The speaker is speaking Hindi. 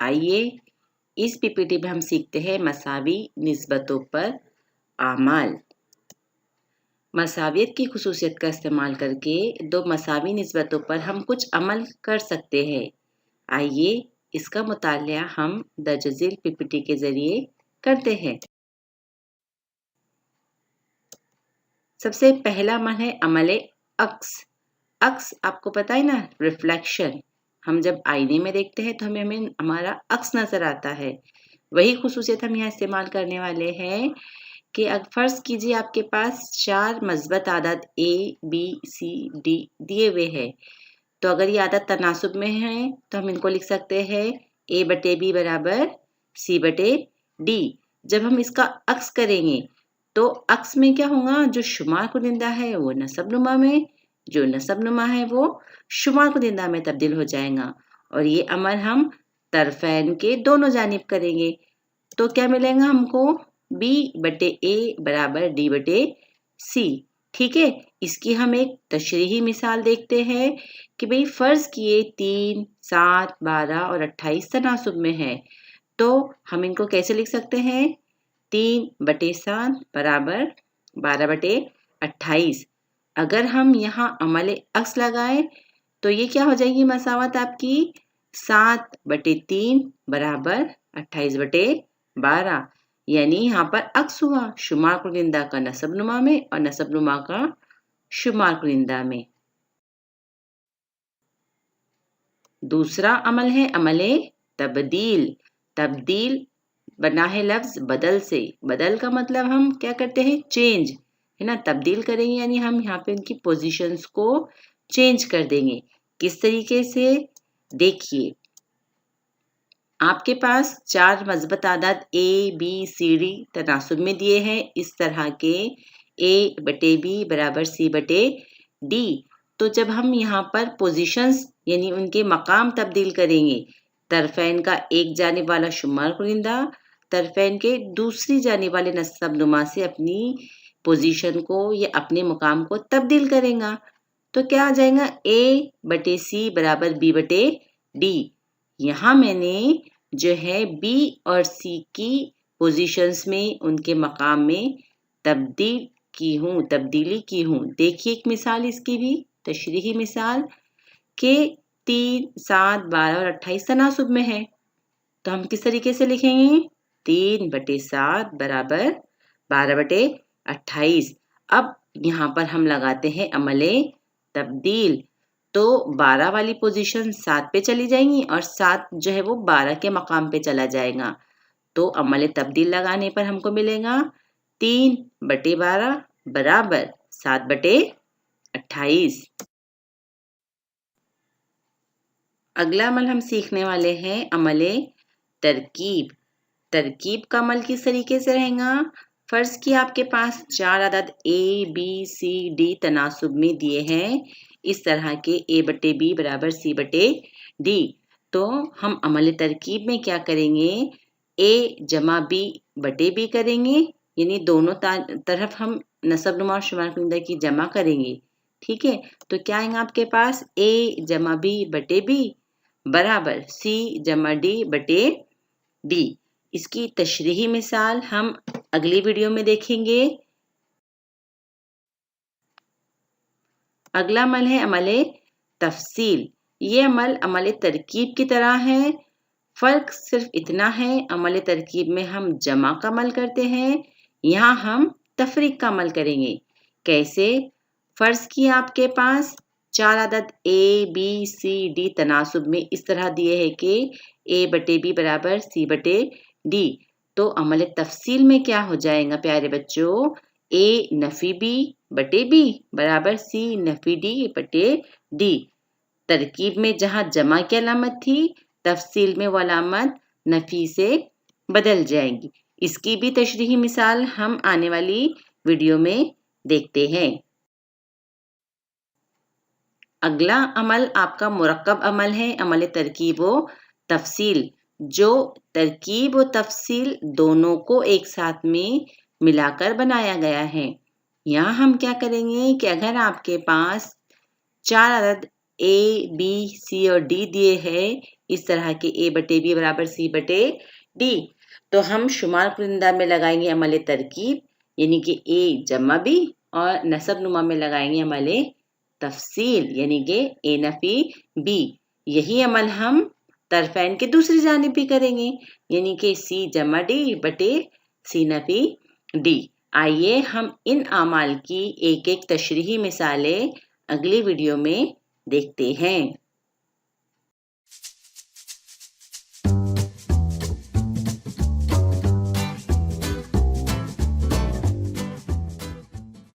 आइए इस पीपीटी में हम सीखते हैं मसावी निस्बतों पर आमाल। मसावियत की खुसूसियत का इस्तेमाल करके दो मसावी निस्बतों पर हम कुछ अमल कर सकते हैं। आइए इसका मुतालिया हम दर्ज झील पीपीटी के जरिए करते हैं। सबसे पहला अमल है अमले अक्स। अक्स आपको पता है ना, रिफ्लेक्शन। हम जब आईने में देखते हैं तो हमें हमारा अक्स नजर आता है। वही खुसूसियत हम यहाँ इस्तेमाल करने वाले हैं कि अगर फर्ज कीजिए आपके पास 4 मस्बत आदद A, B, C, D दिए हुए हैं, तो अगर ये आदत तनासुब में है तो हम इनको लिख सकते हैं A बटे B बराबर C बटे D। जब हम इसका अक्स करेंगे तो अक्स में क्या होगा, जो शुमार कुनिंदा है वो नसब नुमा में, जो नसब नुमा है वो शुमार कुनिंदा में तब्दील हो जाएगा। और ये अमल हम तरफैन के दोनों जानिब करेंगे तो क्या मिलेगा हमको, B बटे A बराबर D बटे C। ठीक है, इसकी हम एक तशरीही मिसाल देखते हैं कि भाई फर्ज किए 3, 7, 12 और 28 तनासुब में है, तो हम इनको कैसे लिख सकते हैं, 3 बटे 7 बराबर 12 बटे 28। अगर हम यहाँ अमल अक्स लगाएं तो ये क्या हो जाएगी मसावत आपकी, 7 बटे 3 बराबर 28 बटे 12। यानी यहाँ पर अक्स हुआ शुमार कुनिंदा का नसब नुमा में और नसब नुमा का शुमार कुनिंदा में। दूसरा अमल है अमले तब्दील। तब्दील बना है लफ्ज बदल से। बदल का मतलब हम क्या करते हैं, चेंज, है ना। तब्दील करेंगे यानी हम यहाँ पे उनकी पोजीशंस को चेंज कर देंगे। किस तरीके से, देखिए आपके पास 4 मस्बत आदाद A, B, C, D तनासुब में दिए हैं इस तरह के A बटे B बराबर C बटे D। तो जब हम यहाँ पर पोजीशंस यानी उनके मकाम तब्दील करेंगे, तरफैन का एक जानिब वाला शुमार कुनिंदा तरफैन के दूसरी जानिब वाले नसब नुमा से अपनी पोजीशन को या अपने मुकाम को तब्दील करेगा, तो क्या आ जाएगा, A बटे C बराबर B बटे D। यहाँ मैंने जो है B और C की पोजीशंस में उनके मकाम में तब्दीली की हूँ। देखिए एक मिसाल इसकी भी तशरीही मिसाल के 3, 7, 12 और 28 तनासुब में है, तो हम किस तरीके से लिखेंगे, 3 बटे 7 बराबर 12 बटे 28। अब यहाँ पर हम लगाते हैं अमले तब्दील, तो 12 वाली पोजीशन 7 पे चली जाएंगी और 7 जो है वो 12 के मकाम पे चला जाएगा। तो अमले तब्दील लगाने पर हमको मिलेगा 3 बटे 12 बराबर 7 बटे 28। अगला अमल हम सीखने वाले हैं अमले तरकीब। तरकीब का अमल किस तरीके से रहेगा, फर्ज की आपके पास 4 अदद A, B, C, D तनासुब में दिए हैं इस तरह के A बटे B बराबर C बटे D। तो हम अमल तरकीब में क्या करेंगे, A जमा B बटे B करेंगे, यानी दोनों तरफ हम नसब नुमा और शुमार कुनिंदा की जमा करेंगे। ठीक है, तो क्या आएगा आपके पास, A जमा B बटे B बराबर C जमा D बटे D। इसकी तशरीही मिसाल हम अगली वीडियो में देखेंगे। अगला अमल है अमले तफसील। ये अमल अमले तरकीब की तरह है, फर्क सिर्फ इतना है अमले तरकीब में हम जमा का अमल करते हैं, यहाँ हम तफरीक का अमल करेंगे। कैसे, फर्ज किए आपके पास 4 अदद A, B, C, D तनासुब में इस तरह दिए हैं कि A बटे B बराबर C बटे D। तो अमल तफसील में क्या हो जाएगा प्यारे बच्चों, A नफी B बटे B बराबर C नफी D बटे D। तरकीब में जहां जमा की अलामत थी, तफसील में वो अलामत नफी से बदल जाएगी। इसकी भी तशरीही मिसाल हम आने वाली वीडियो में देखते हैं। अगला अमल आपका मुरक्कब अमल है, अमल तरकीब व तफसील, जो तरकीब व तफसील दोनों को एक साथ में मिलाकर बनाया गया है। यहाँ हम क्या करेंगे कि अगर आपके पास 4 अदद A, B, C और D दिए हैं इस तरह के A बटे B बराबर C बटे D। तो हम शुमार कुनिंदा में लगाएंगे अमल तरकीब यानी कि A जमा B और नसब नुमा में लगाएंगे अमल तफसील यानी कि A नफी B। यही अमल हम तरफैन के दूसरी जानिब भी करेंगे यानी कि C जमा D बटे C नफी D। आइए हम इन आमाल की एक एक तशरीही मिसालें अगली वीडियो में देखते हैं।